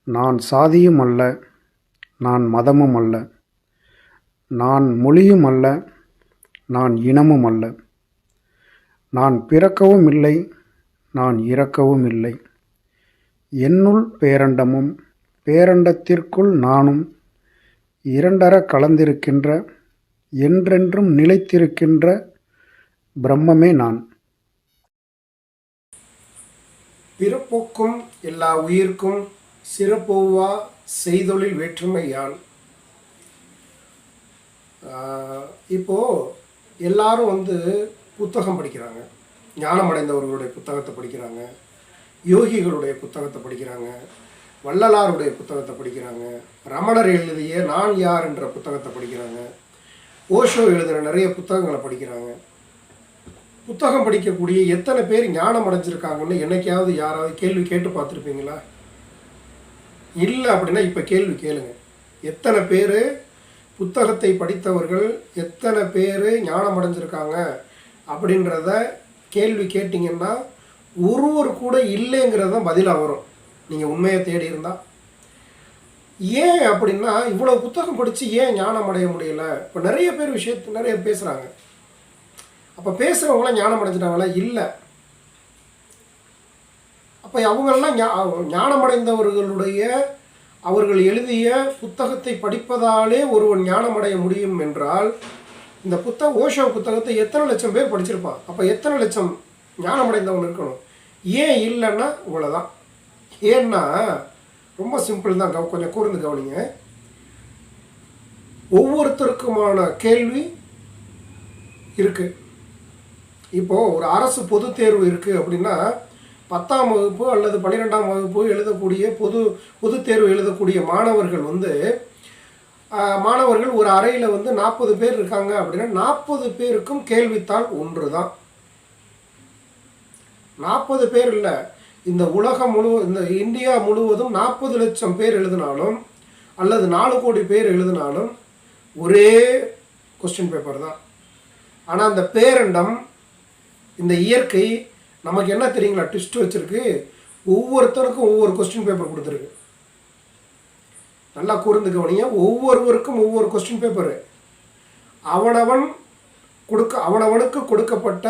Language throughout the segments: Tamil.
நான் சாதியும் அல்ல, நான் மதமும் அல்ல, நான் மொழியும் அல்ல, நான் இனமும் அல்ல, நான் பிறக்கவும் இல்லை, நான் இறக்கவும் இல்லை. என்னுள் பேரண்டமும் பேரண்டத்திற்குள் நானும் இரண்டற கலந்திருக்கின்ற என்றென்றும் நிலைத்திருக்கின்ற பிரம்மமே நான். பிறப்போக்கும் எல்லா உயிர்க்கும் சிறப்பொவ்வா செய்தொழில் வேற்றுமை யான். இப்போது எல்லாரும் புத்தகம் படிக்கிறாங்க, ஞானமடைந்தவர்களுடைய புத்தகத்தை படிக்கிறாங்க, யோகிகளுடைய புத்தகத்தை படிக்கிறாங்க, வள்ளலாருடைய புத்தகத்தை படிக்கிறாங்க, ரமணர் எழுதிய நான் யார் என்ற புத்தகத்தை படிக்கிறாங்க, ஓஷோ எழுதுகிற நிறைய புத்தகங்களை படிக்கிறாங்க. புத்தகம் படிக்கக்கூடிய எத்தனை பேர் ஞானம் அடைஞ்சிருக்காங்கன்னு என்னைக்காவது யாராவது கேள்வி கேட்டு பார்த்துருப்பீங்களா? இல்லை அப்படின்னா இப்போ கேள்வி கேளுங்க. எத்தனை பேர் புத்தகத்தை படித்தவர்கள் எத்தனை பேர் ஞானம் அடைஞ்சிருக்காங்க அப்படின்றத கேள்வி கேட்டிங்கன்னா ஒருவர் கூட இல்லைங்கிறது தான் பதிலாக வரும், நீங்கள் உண்மையை தேடி இருந்தால். ஏன் அப்படின்னா இவ்வளோ புத்தகம் படித்து ஏன் ஞானம் அடைய முடியல? இப்போ நிறைய பேர் நிறைய பேசுகிறாங்க. அப்போ பேசுகிறவங்களாம் ஞானம் அடைஞ்சிட்டாங்களா? இல்லை. அப்போ அவங்களெல்லாம் ஞானமடைந்தவர்களுடைய அவர்கள் எழுதிய புத்தகத்தை படிப்பதாலே ஒருவன் ஞானமடைய முடியும் என்றால் இந்த ஓஷோ புத்தகத்தை எத்தனை லட்சம் பேர் படிச்சிருப்பான்? அப்போ எத்தனை லட்சம் ஞானமடைந்தவன் இருக்கணும்? ஏன் இல்லைன்னா இவ்வளோதான். ஏன்னா ரொம்ப சிம்பிள் தான், கொஞ்சம் கூர்ந்து கவனிங்க. ஒவ்வொருத்தருக்குமான கேள்வி இருக்குது. இப்போது ஒரு அரசு பொது தேர்வு இருக்குது அப்படின்னா 10ஆம் வகுப்பு அல்லது 12ஆம் வகுப்பு எழுதக்கூடிய பொது தேர்வு எழுதக்கூடிய மாணவர்கள் ஒரு அறையில் 40 பேர் இருக்காங்க அப்படின்னா 40 பேருக்கும் கேள்வித்தாள் ஒன்று தான். 40 பேர் இல்லை, இந்த உலகம் இந்த இந்தியா முழுவதும் 40 லட்சம் பேர் எழுதினாலும் அல்லது 4 கோடி பேர் எழுதினாலும் ஒரே கொஸ்டின் பேப்பர் தான். ஆனால் அந்த பேரண்டம், இந்த இயற்கை நமக்கு என்ன தெரியுங்களா ட்விஸ்ட் வச்சுருக்கு? ஒவ்வொருத்தருக்கும் ஒவ்வொரு கொஸ்டின் பேப்பர் கொடுத்துருக்கு. நல்லா கூர்ந்து கவனிங்க. ஒவ்வொருவருக்கும் ஒவ்வொரு கொஸ்டின் பேப்பரு. அவனவனுக்கு கொடுக்கப்பட்ட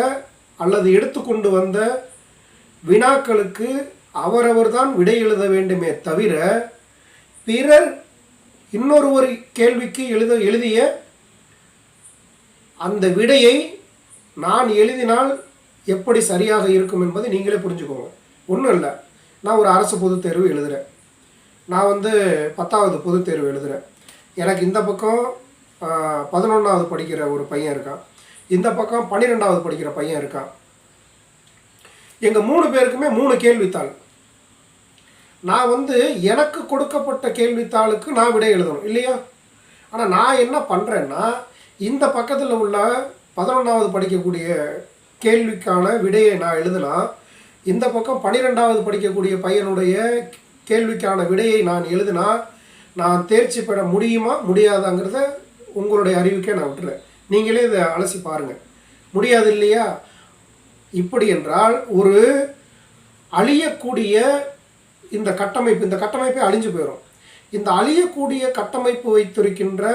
அல்லது எடுத்துக்கொண்டு வந்த வினாக்களுக்கு அவரவர் தான் விடை எழுத வேண்டுமே தவிர பிறர் இன்னொருவர் கேள்விக்கு எழுதிய அந்த விடையை நான் எழுதினால் எப்படி சரியாக இருக்கும் என்பதை நீங்களே புரிஞ்சுக்கோங்க. ஒன்றும் இல்லை, நான் ஒரு அரசு பொதுத் தேர்வு எழுதுகிறேன். நான் 10வது பொதுத் தேர்வு எழுதுகிறேன். எனக்கு இந்த பக்கம் 11வது படிக்கிற ஒரு பையன் இருக்கான், இந்த பக்கம் 12வது படிக்கிற பையன் இருக்கான். எங்கள் 3 பேருக்குமே 3 கேள்வித்தாள். நான் எனக்கு கொடுக்கப்பட்ட கேள்வித்தாளுக்கு நான் விடை எழுதணும் இல்லையா? ஆனால் நான் என்ன பண்ணுறேன்னா இந்த பக்கத்தில் உள்ள 11வது படிக்கக்கூடிய கேள்விக்கான விடையை நான் எழுதலாம், இந்த பக்கம் 12வது படிக்கக்கூடிய பையனுடைய கேள்விக்கான விடையை நான் எழுதினா நான் தேர்ச்சி பெற முடியுமா முடியாதாங்கிறத உங்களுடைய அறிவுக்கே நான் விட்டுறேன். நீங்களே இதை அலசி பாருங்கள். முடியாது இல்லையா? இப்படி என்றால் ஒரு அழியக்கூடிய இந்த கட்டமைப்பே அழிஞ்சு போயிடும். இந்த அழியக்கூடிய கட்டமைப்பு வைத்திருக்கின்ற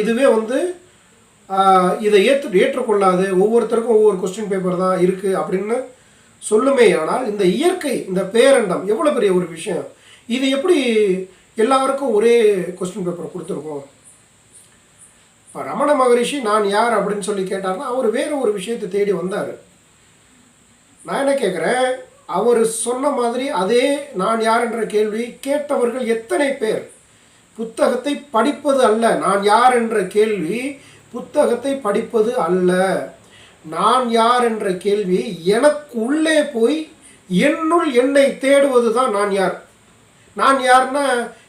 இதுவே இதை ஏற்றுக்கொள்ளாது, ஒவ்வொருத்தருக்கும் ஒவ்வொரு கொஸ்டின் பேப்பர் தான் இருக்குது அப்படின்னு சொல்லுமே. ஆனால் இந்த இயற்கை, இந்த பேரண்டம் எவ்வளோ பெரிய ஒரு விஷயம். இது எப்படி எல்லாருக்கும் ஒரே கொஸ்டின் பேப்பரை கொடுத்துருக்கோம்? இப்போ ரமண மகரிஷி நான் யார் அப்படின்னு சொல்லி கேட்டார்னா அவர் வேறு ஒரு விஷயத்தை தேடி வந்தார். நான் என்ன கேட்குறேன், அவர் சொன்ன மாதிரி அதே நான் யார் என்ற கேள்வி கேட்டவர்கள் எத்தனை பேர்? புத்தகத்தை படிப்பது அல்ல, நான் யார் என்ற கேள்வி புத்தகத்தை படிப்பது அல்ல. நான் யார் என்ற கேள்வி எனக்கு உள்ளே போய் என்னுள் என்னை தேடுவது தான் நான் யார். நான் யார்னா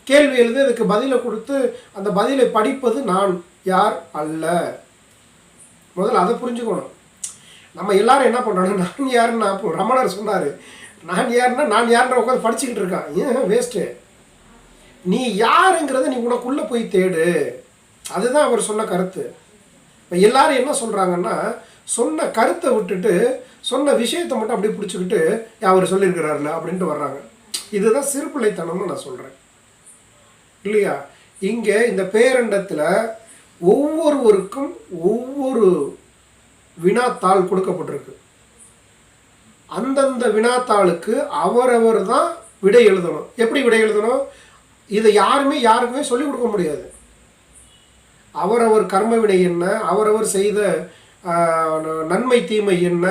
கேள்வி எழுதி அதுக்கு பதிலை கொடுத்து அந்த பதிலை படிப்பது நான் யார் அல்ல. முதல்ல அதை புரிஞ்சுக்கணும். நம்ம எல்லாரும் என்ன பண்ணுறோன்னா நான் யாருன்னா ரமணர் சொன்னார், நான் யாருன்னா நான் யாருன்ற உட்காந்து படிச்சுக்கிட்டு இருக்கான். ஏன் வேஸ்ட்டு? நீ யாருங்கிறத நீ உனக்குள்ளே போய் தேடு. அதுதான் அவர் சொன்ன கருத்து. இப்போ எல்லாரும் என்ன சொல்கிறாங்கன்னா சொன்ன கருத்தை விட்டுட்டு சொன்ன விஷயத்தை மட்டும் அப்படியே பிடிச்சிக்கிட்டு அவர் சொல்லியிருக்கிறாருல அப்படின்ட்டு வர்றாங்க. இதுதான் சிறுபிள்ளைத்தனம்னு நான் சொல்கிறேன் இல்லையா. இங்கே இந்த பேரண்டத்தில் ஒவ்வொருவருக்கும் ஒவ்வொரு வினாத்தாள் கொடுக்கப்பட்டிருக்கு. அந்தந்த வினாத்தாளுக்கு அவரவர் தான் விடை எழுதணும். எப்படி விடை எழுதணும்? இதை யாருக்குமே சொல்லிக் கொடுக்க முடியாது. அவரவர் கர்ம வினை என்ன, அவரவர் செய்த நன்மை தீமை என்ன,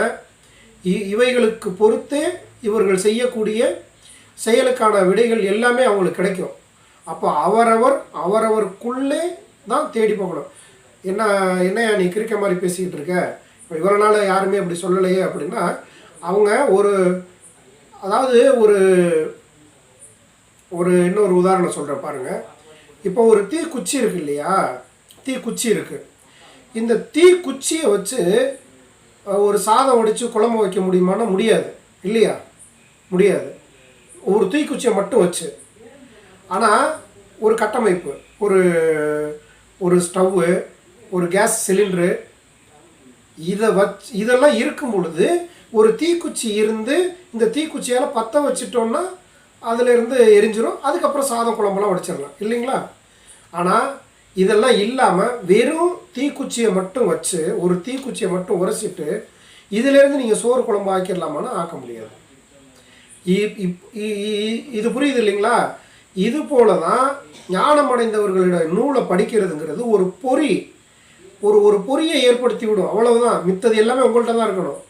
இவைகளுக்கு பொறுத்தே இவர்கள் செய்யக்கூடிய செயலுக்கான விடைகள் எல்லாமே அவங்களுக்கு கிடைக்கும். அப்போ அவரவருக்குள்ளே தான் தேடி போகணும். என்னையா நீ கிறுக்க மாதிரி பேசிக்கிட்டு இருக்க, இப்போ இவ்வளோ நாள் யாருமே அப்படி சொல்லலையே அப்படின்னா, அவங்க அதாவது இன்னொரு உதாரணம் சொல்கிறேன் பாருங்கள். இப்போ ஒரு தீக்குச்சி இருக்குது இல்லையா, தீக்குச்சி இருக்குது. இந்த தீக்குச்சியை வச்சு ஒரு சாதம் வடித்து குழம்பு வைக்க முடியுமான்னா முடியாது இல்லையா, முடியாது. ஒரு தீக்குச்சியை மட்டும் வச்சு. ஆனால் ஒரு கட்டமைப்பு, ஒரு ஸ்டவ்வு, ஒரு கேஸ் சிலிண்டரு, இதெல்லாம் இருக்கும் பொழுது ஒரு தீக்குச்சி இருந்து இந்த தீக்குச்சியால் பற்ற வச்சிட்டோம்னா அதிலிருந்து எரிஞ்சிடும். அதுக்கப்புறம் சாதம் குழம்புலாம் வடிச்சிடலாம் இல்லைங்களா. ஆனால் இதெல்லாம் இல்லாமல் வெறும் தீக்குச்சியை மட்டும் வச்சு ஒரு தீக்குச்சியை மட்டும் உரைச்சிட்டு இதிலேருந்து நீங்கள் சோறு குழம்பு ஆக்கிடலாமான்னு ஆக்க முடியாது. இது புரியுது இல்லைங்களா. இது போல தான் ஞானம் அடைந்தவர்களோட நூலை படிக்கிறதுங்கிறது ஒரு பொறியை ஏற்படுத்தி விடும். அவ்வளவுதான். மித்தது எல்லாமே உங்கள்கிட்ட தான் இருக்கணும்.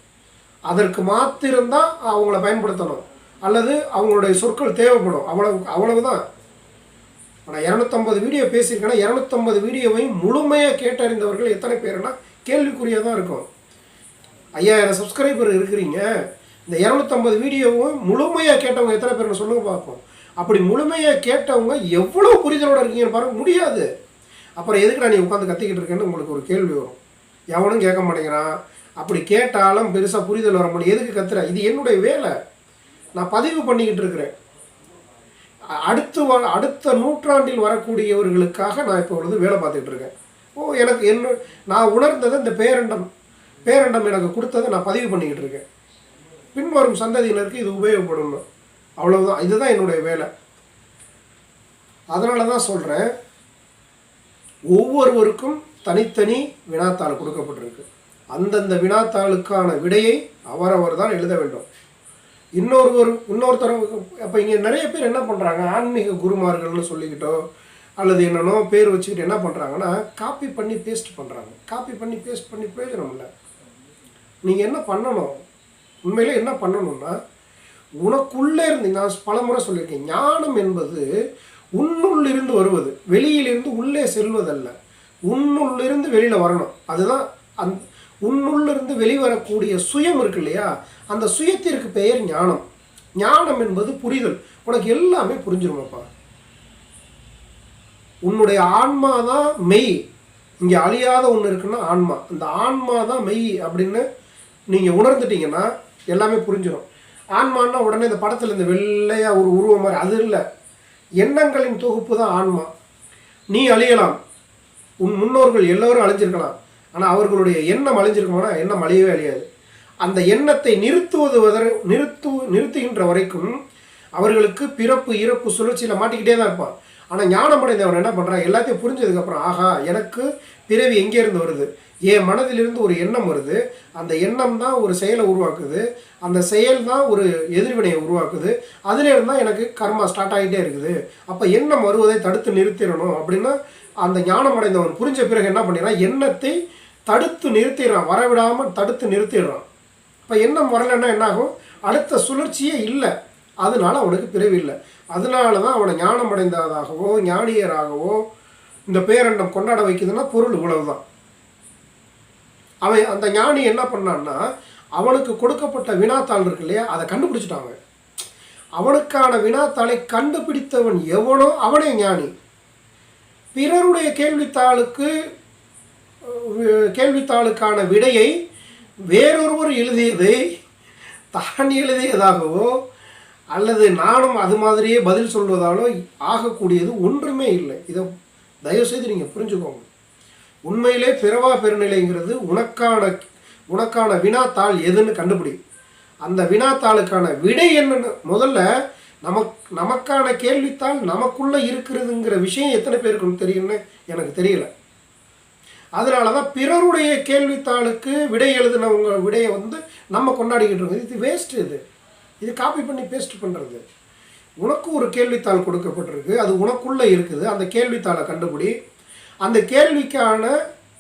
அதற்கு மாத்திரம்தான் அவங்கள பயன்படுத்தணும், அல்லது அவங்களுடைய சொற்கள் தேவைப்படும். அவ்வளவுதான். ஆனால் 250 வீடியோ பேசியிருக்கேன்னா 250 வீடியோவையும் முழுமையாக கேட்டறிந்தவர்கள் எத்தனை பேருன்னா கேள்விக்குறியாக தான் இருக்கும். 5000 சப்ஸ்கிரைபர் இருக்கிறீங்க. இந்த 250 வீடியோவும் முழுமையாக கேட்டவங்க எத்தனை பேர்னு சொல்லுங்க பார்ப்போம். அப்படி முழுமையாக கேட்டவங்க எவ்வளோ புரிதலோடு இருக்கீங்கன்னு பாருங்க. முடியாது. அப்புறம் எதுக்குடா நீ உட்காந்து கத்திக்கிட்டு இருக்கேன்னு உங்களுக்கு ஒரு கேள்வி வரும். எவனும் கேட்க மாட்டேங்கிறான். அப்படி கேட்டாலும் பெருசாக புரிதல் வர முடியும். எதுக்கு கத்துற? இது என்னுடைய வேலை, நான் பதிவு பண்ணிக்கிட்டு இருக்கிறேன். அடுத்த நூற்றாண்டில் வரக்கூடியவர்களுக்காக நான் இப்போ வேலை பார்த்துக்கிட்டு இருக்கேன். எனக்கு நான் உணர்ந்ததை இந்த பேரண்டம் எனக்கு கொடுத்ததை நான் பதிவு பண்ணிக்கிட்டு இருக்கேன். பின்வரும் சந்ததியினருக்கு இது உபயோகப்படணும். அவ்வளவுதான். இதுதான் என்னுடைய வேலை. அதனால தான் சொல்கிறேன், ஒவ்வொருவருக்கும் தனித்தனி வினாத்தாள் கொடுக்கப்பட்டிருக்கு. அந்தந்த வினாத்தாளுக்கான விடையை அவரவர் தான் எழுத வேண்டும். இன்னொருத்தர் அப்போ இங்கே நிறைய பேர் என்ன பண்ணுறாங்க, ஆன்மீக குருமார்கள்னு சொல்லிக்கிட்டோ அல்லது என்னென்னோ பேர் வச்சுக்கிட்டு என்ன பண்ணுறாங்கன்னா காப்பி பண்ணி பேஸ்ட் பண்ணுறாங்க. காப்பி பண்ணி பேஸ்ட் பண்ணி பிரயோஜனம் இல்லை. நீங்கள் என்ன பண்ணணும், உண்மையிலே என்ன பண்ணணும்னா, உனக்குள்ளே இருந்து, நான் பல முறை சொல்லியிருக்கேன், ஞானம் என்பது உன்னுள்ளிருந்து வருவது, வெளியிலிருந்து உள்ளே செல்வதல்ல. உன்னுள்ளிருந்து வெளியில் வரணும். அதுதான் உன்னுள்ளிருந்து வெளிவரக்கூடிய சுயம் இருக்கு இல்லையா, அந்த சுயத்திற்கு பெயர் ஞானம். ஞானம் என்பது புரிதல். உனக்கு எல்லாமே புரிஞ்சிருமாப்பா. உன்னுடைய ஆன்மா தான் மெய். இங்கே அழியாத ஒன்று இருக்குன்னா ஆன்மா. அந்த ஆன்மா தான் மெய் அப்படின்னு நீங்கள் உணர்ந்துட்டீங்கன்னா எல்லாமே புரிஞ்சிடும். ஆன்மான்னா உடனே இந்த படத்தில் இந்த வெள்ளையாக ஒரு உருவம் மாதிரி அது இல்லை. எண்ணங்களின் தொகுப்பு தான் ஆன்மா. நீ அழியலாம், உன் முன்னோர்கள் எல்லோரும் அழிஞ்சிருக்கலாம். ஆனால் அவர்களுடைய எண்ணம் அழிஞ்சிருக்குமானா எண்ணம் அழியவே அழியாது. அந்த எண்ணத்தை நிறுத்துகின்ற வரைக்கும் அவர்களுக்கு பிறப்பு இறப்பு சுழற்சியில் மாட்டிக்கிட்டே தான் இருப்பான். ஆனால் ஞானம் அடைந்தவன் என்ன பண்ணுறான், எல்லாத்தையும் புரிஞ்சதுக்கப்புறம், ஆகா எனக்கு பிறவி எங்கேருந்து வருது, என் மனதிலிருந்து ஒரு எண்ணம் வருது, அந்த எண்ணம் தான் ஒரு செயலை உருவாக்குது, அந்த செயல் தான் ஒரு எதிர்வினையை உருவாக்குது, அதிலேருந்து தான் எனக்கு கர்மா ஸ்டார்ட் ஆகிட்டே இருக்குது. அப்போ எண்ணம் வருவதை தடுத்து நிறுத்திடணும் அப்படின்னா அந்த ஞானம் அடைந்தவன் புரிஞ்ச பிறகு என்ன பண்ணிடுறான், எண்ணத்தை தடுத்து நிறுத்திடுறான், வரவிடாமல் தடுத்து நிறுத்திடுறான். இப்போ எண்ணம் வரலைன்னா என்னாகும், அடுத்த சுழற்சியே இல்லை. அதனால அவனுக்கு பிறவி இல்லை. அதனால தான் அவனை ஞானம் அடைந்ததாகவோ ஞானியராகவோ இந்த பேரண்டம் கொண்டாட வைக்குதுன்னா பொருள் இவ்வளவுதான். அவன் அந்த ஞானி என்ன பண்ணான்னா, அவனுக்கு கொடுக்கப்பட்ட வினாத்தாள் இருக்கு இல்லையா, அதை கண்டுபிடிச்சிட்டாங்க. அவனுக்கான வினாத்தாளை கண்டுபிடித்தவன் எவனோ அவனே ஞானி. பிறருடைய கேள்வித்தாளுக்கான விடையை வேறொருவர் எழுதியதை தான் எழுதியதாகவோ அல்லது நானும் அது மாதிரியே பதில் சொல்வதாலோ ஆகக்கூடியது ஒன்றுமே இல்லை. இதை தயவுசெய்து நீங்கள் புரிஞ்சுக்கோங்க. உண்மையிலே பிறவா பெருநிலைங்கிறது உனக்கான வினாத்தாள் எதுன்னு கண்டுபிடி. அந்த வினாத்தாளுக்கான விடை என்னன்னு முதல்ல நமக்கான கேள்வித்தாள் நமக்குள்ளே இருக்கிறதுங்கிற விஷயம் எத்தனை பேருக்கு தெரியும்னு எனக்கு தெரியல. அதனால தான் பிறருடைய கேள்வித்தாளுக்கு விடை எழுதினவங்க விடையை வந்து நம்ம கொண்டாடிக்கிட்டு இருக்கோம். இது வேஸ்ட்டு. இது காப்பி பண்ணி பேஸ்ட் பண்ணுறது. உனக்கு ஒரு கேள்வித்தாள் கொடுக்கப்பட்டிருக்கு, அது உனக்குள்ளே இருக்குது. அந்த கேள்வித்தாளை கண்டுபிடி. அந்த கேள்விக்கான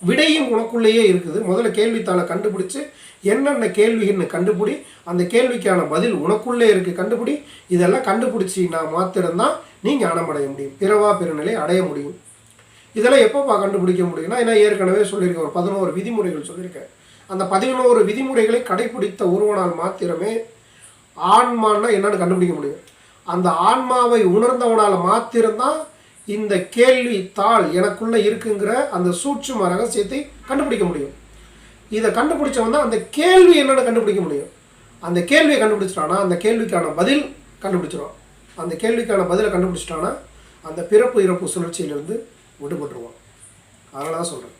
விடையும் உனக்குள்ளேயே இருக்குது. முதல்ல கேள்வித்தாளை கண்டுபிடிச்சு என்னென்ன கேள்வின்னு கண்டுபிடி. அந்த கேள்விக்கான பதில் உனக்குள்ளே இருக்குது, கண்டுபிடி. இதெல்லாம் கண்டுபிடிச்சின்னா மாத்திரம்தான் நீ ஞானம் அடைய முடியும், பிறவா பெருநிலை அடைய முடியும். இதெல்லாம் எப்போப்பா கண்டுபிடிக்க முடியும்னா, ஏன்னா ஏற்கனவே சொல்லியிருக்கேன், ஒரு 11 விதிமுறைகள் சொல்லியிருக்கேன். அந்த 11 விதிமுறைகளை கடைப்பிடித்த ஒருவனால் மாத்திரமே ஆன்மான்னா என்னன்னு கண்டுபிடிக்க முடியும். அந்த ஆன்மாவை உணர்ந்தவனால் மாத்திரம்தான் இந்த கேள்வி தாள் எனக்குள்ளே இருக்குங்கிற அந்த சூட்சும ரகசியத்தை கண்டுபிடிக்க முடியும். இதை கண்டுபிடிச்சவன் தான் அந்த கேள்வி என்னென்னு கண்டுபிடிக்க முடியும். அந்த கேள்வியை கண்டுபிடிச்சிட்டானா அந்த கேள்விக்கான பதில் கண்டுபிடிச்சிடும். அந்த கேள்விக்கான பதிலை கண்டுபிடிச்சிட்டானா அந்த பிறப்பு இறப்பு சுழற்சியிலிருந்து விடுபட்டுருவான். அதனால தான் சொல்கிறேன்,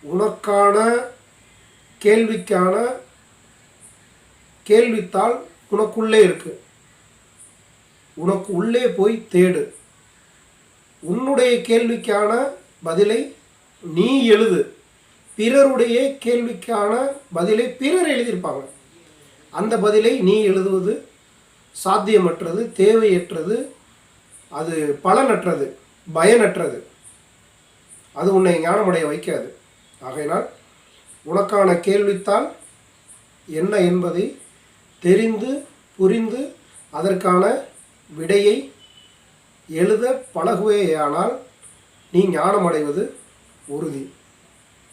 உனக்கான கேள்விக்கான கேள்வித்தாள் உனக்குள்ளே இருக்குது. உனக்கு உள்ளே போய் தேடு. உன்னுடைய கேள்விக்கான பதிலை நீ எழுது. பிறருடைய கேள்விக்கான பதிலை பிறர் எழுதியிருப்பாங்க. அந்த பதிலை நீ எழுதுவது சாத்தியமற்றது, தேவையற்றது, அது பலனற்றது, பயனற்றது. அது உன்னை ஞானமடைய வைக்காது. ஆகையினால் உனக்கான கேள்வித்தாள் என்ன என்பதை தெரிந்து புரிந்து அதற்கான விடையை எழுத பழகுவேயானால் நீ ஞானமடைவது உறுதி.